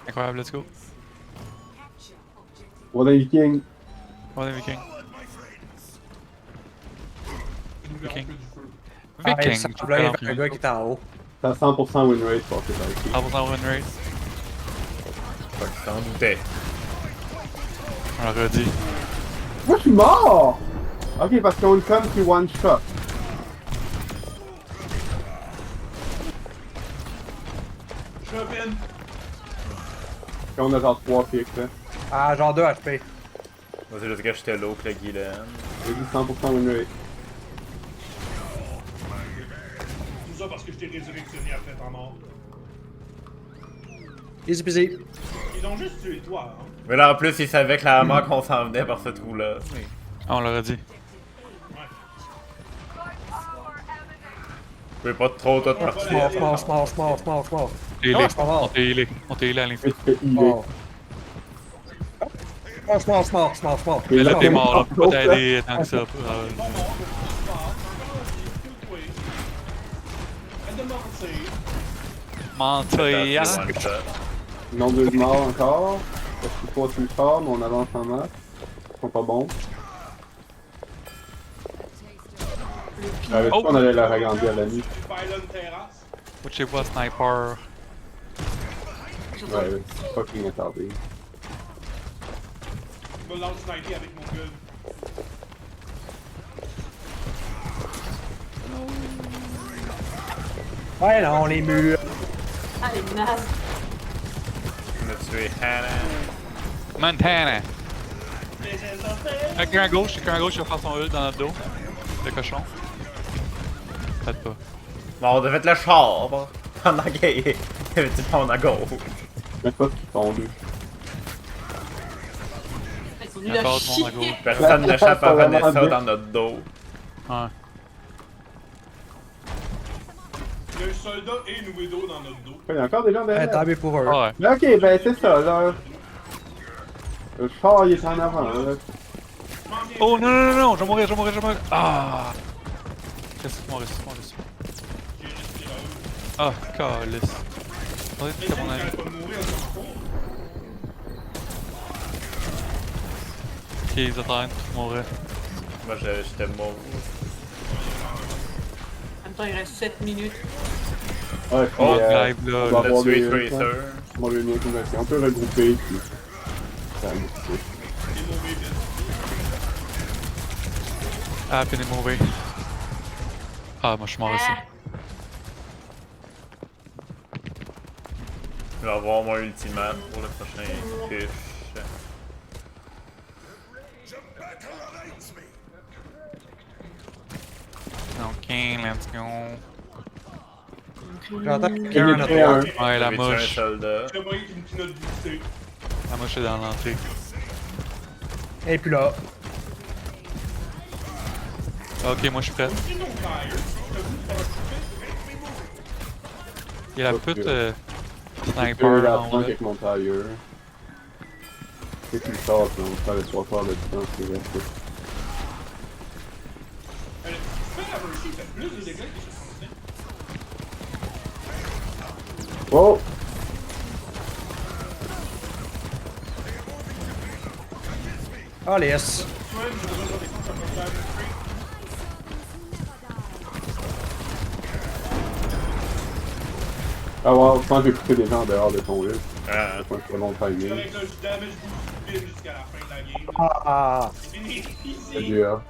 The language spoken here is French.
Incroyable, let's go. On a Viking. On est Viking. Viking. Ah, il Viking, semble tu là, il y perds avait un gars qui était en haut. T'as 100% win rate pour que t'as écrit. 100% win rate. Fait que t'en doutais. On l'aurait dit. Moi je suis mort! Ok, parce qu'on come qui one shot. Chopin! Puis on a genre 3 picks là. Ah, genre 2 HP. Moi, c'est juste que j'étais low que le Guylaine. J'ai dit 100% win rate. Tout ça parce que je t'ai résurrectionné après ta mort. Easy peasy. Ils ont juste tué toi, hein. Mais là, en plus, il savait clairement qu'on s'en venait par ce trou-là. Ah, on l'aurait dit. Je peux pas trop tout partir. Small. T'es Ah, healé. c'est pas mort. On t'est healé. On t'est healé à Mais l'infini. tu fais healer. Small. Mais là, t'es mort, là. On peut pas t'aider tant que ça. Arrête de mentir. Mentir. C'est one shot. Non, 2 morts encore. Parce qu'il faut sur le fort, mais on avance en masse. Ils sont pas bons. Avec ça, on allait leur agrandir à la nuit. Pylon terrasse. Watchez pas sniper. Ouais, fucking attardé. Je me lance sniper avec mon gun. Ouais, non, les murs. Ah, les nazes. On a tué Hannah. Montana. Quelqu'un à gauche, il va faire son ult dans notre dos. Le cochon. Peut-être pas. Bon, on devait être le char pendant qu'il y avait du monde à gauche. Mais pas qu'ils font deux. Ils sont Il y nuls a à encore du monde à chier. gauche. Personne n'échappe à Pas vraiment Vanessa bien. dans notre dos. Ouais. Il y a un soldat et une widow dans notre dos. Il y a encore des gens Ouais, derrière. tant mieux pour eux. Ah ouais. Mais ok, ben c'est ça là. Le char il est en avant là. Oh non, je vais mourir. Ah! Reste-moi. J'ai resté là. Ah, calice. Attendez, Mais c'est si mon ami. j'arrête pas de mourir, on s'en fout. Ok, ils attendent, tout mourir. Moi, j'étais mort. En même temps, il reste 7 minutes. Ouais, puis Oh, euh, live on là. va On a avoir tué des- Tracer. On va venir comme ça. On peut regrouper puis. Ça va marcher. Et mourir vite. Ah, puis il est mauvais. Ah, moi je suis mort aussi. Je vais avoir mon ultimate pour le prochain push. Ok, let's go. J'entends Il y quelqu'un a en des un. autour. Ouais, la J'avais tué un mouche. soldat. Je vais mourir avec une pinotte boostée. La mouche est dans l'entrée. Et puis là. Ok, moi je suis prêt. C'est non fire. Il y a la pute Deux sniper là, en haut prends là. avec mon tailleur. C'est qu'il sort, puis on va faire les 3 quarts de distance qui restent. Fais la Mercy, il fait plus de dégâts que ce qu'on fait. Oh! Ah, laisse. Toi, j'ai besoin de défense à peu près. Ah ouais, je pense que j'ai coupé des gens en dehors de ton lieu. Ah, Je pense que c'est bon timing. Avec le damage boost vite jusqu'à la fin de la game. Ah. C'est fini. Easy. GA.